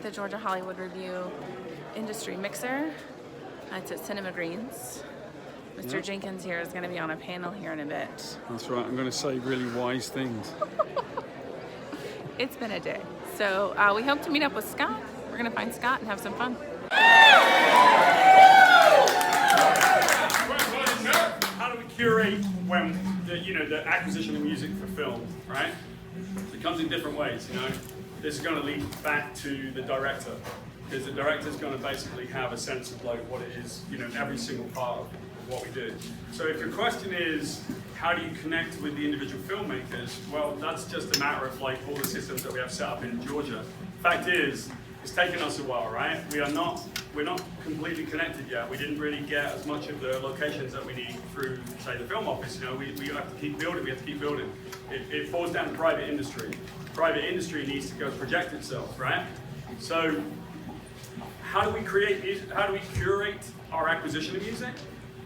at the Georgia Hollywood Review Industry Mixer. It's at Cinema Greens. Mr. Jenkins here is going to be on a panel here in a bit. That's right, I'm going to say really wise things. It's been a day. So we hope to meet up with Scott. We're going to find Scott and have some fun. How do we curate when the acquisition of music for film, right? It comes in different ways, This is going to lead back to the director, because the director is going to basically have a sense of like what it is, every single part of what we do. So if your question is, how do you connect with the individual filmmakers? Well, that's just a matter of like all the systems that we have set up in Georgia. Fact is, it's taken us a while, right? We're not completely connected yet. We didn't really get as much of the locations that we need through, say, the film office. We have to keep building. We have to keep building. It falls down to private industry. Private industry needs to go project itself, right? So, how do we create music? How do we curate our acquisition of music?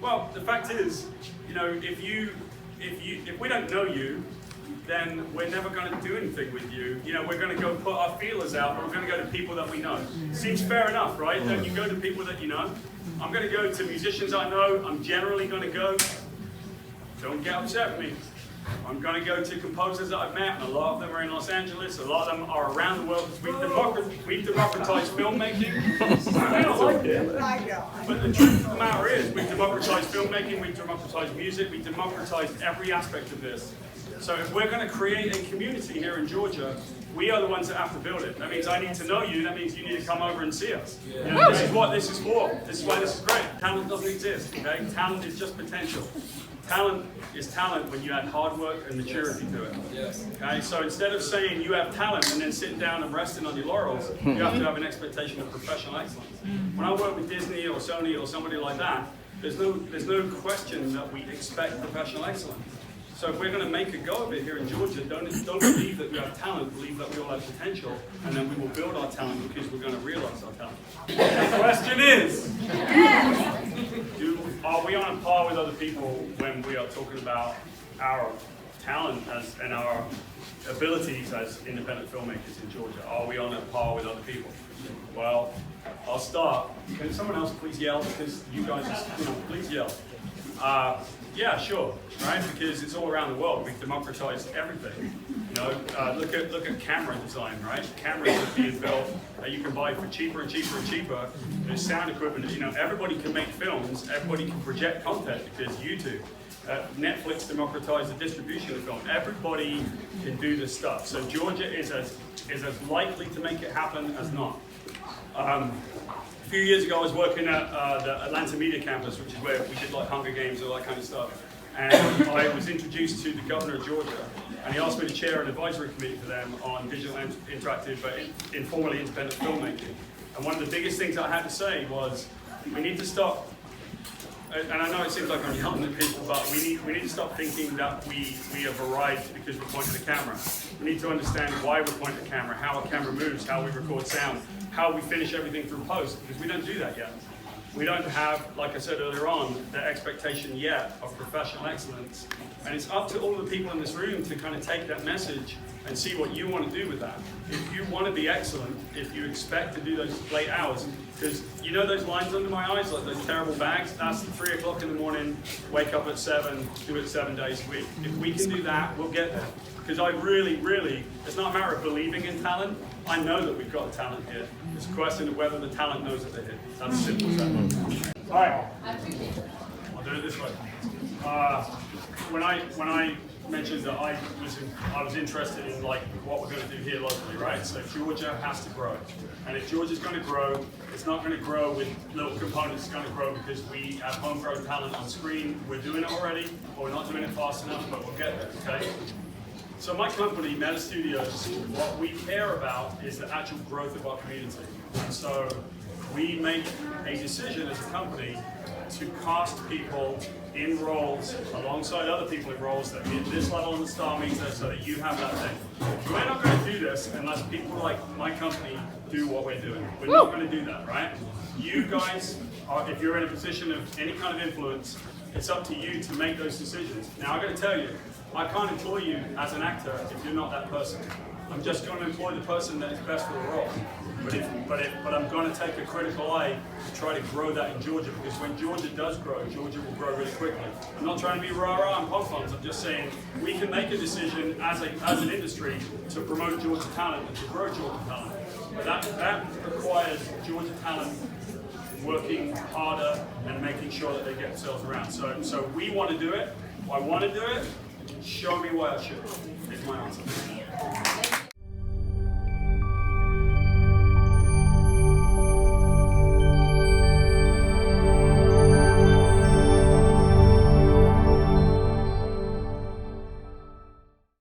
Well, the fact is, if we don't know you, then we're never going to do anything with you. We're going to go put our feelers out, but we're going to go to people that we know. Seems fair enough, right? Don't you go to people that you know? I'm going to go to musicians I know. I'm generally going to go, don't get upset with me. I'm going to go to composers that I've met, and a lot of them are in Los Angeles. A lot of them are around the world. We've democratized filmmaking. I don't like it. But the truth of the matter is, we've democratized filmmaking, we've democratized music, we've democratized every aspect of this. So if we're going to create a community here in Georgia, we are the ones that have to build it. That means I need to know you. That means you need to come over and see us. This is what this is for. This is why this is great. Talent doesn't exist. Okay? Talent is just potential. Talent is talent when you add hard work and maturity to it. Okay? So instead of saying you have talent and then sitting down and resting on your laurels, you have to have an expectation of professional excellence. When I work with Disney or Sony or somebody like that, there's no question that we expect professional excellence. So if we're going to make a go of it here in Georgia, don't believe that we have talent, believe that we all have potential, and then we will build our talent because we're going to realize our talent. The question is, are we on a par with other people when we are talking about our talent and our abilities as independent filmmakers in Georgia? Are we on a par with other people? Well, I'll start. Can someone else please yell? Because you guys, please yell. Yeah, sure, right? Because it's all around the world. We've democratized everything. Look at camera design, right? Cameras are being built that you can buy for cheaper and cheaper and cheaper. There's sound equipment. Everybody can make films. Everybody can project content because YouTube. Netflix democratized the distribution of film. Everybody can do this stuff. So Georgia is as likely to make it happen as not. A few years ago, I was working at the Atlanta Media Campus, which is where we did like Hunger Games and all that kind of stuff. And I was introduced to the governor of Georgia, and he asked me to chair an advisory committee for them on digital and interactive, but informally independent filmmaking. And one of the biggest things I had to say was, we need to stop. And I know it seems like I'm yelling at people, but we need to stop thinking that we have arrived because we're pointing the camera. We need to understand why we're pointing the camera, how a camera moves, how we record sound, how we finish everything through post, because we don't do that yet. We don't have, like I said earlier on, the expectation yet of professional excellence. And it's up to all the people in this room to kind of take that message and see what you want to do with that. If you want to be excellent, if you expect to do those late hours, because those lines under my eyes, like those terrible bags, that's 3 o'clock in the morning, wake up at 7, do it 7 days a week. If we can do that, we'll get there. Because I really, it's not a matter of believing in talent. I know that we've got the talent here. It's a question of whether the talent knows that they're here. That's simple as that. All right. I'll do it this way. When I mentioned that I was interested in like what we're going to do here locally, right? So Georgia has to grow, and if Georgia's going to grow, it's not going to grow with little components. It's going to grow because we have homegrown talent on screen. We're doing it already, but we're not doing it fast enough. But we'll get there. Okay. So my company, Meta Studios, what we care about is the actual growth of our community. And so we make a decision as a company to cast people in roles alongside other people in roles that hit this level on the star meter so that you have that thing. We're not going to do this unless people like my company do what we're doing. We're not going to do that, right? You guys, if you're in a position of any kind of influence, it's up to you to make those decisions. Now, I'm going to tell you, I can't employ you as an actor if you're not that person. I'm just going to employ the person that is best for the role. But I'm going to take a critical eye to try to grow that in Georgia, because when Georgia does grow, Georgia will grow really quickly. I'm not trying to be rah-rah and pom-poms. I'm just saying we can make a decision as an industry to promote Georgia talent and to grow Georgia talent. But that requires Georgia talent working harder and making sure that they get themselves around. So we want to do it. I want to do it. Show me why I should, is my answer.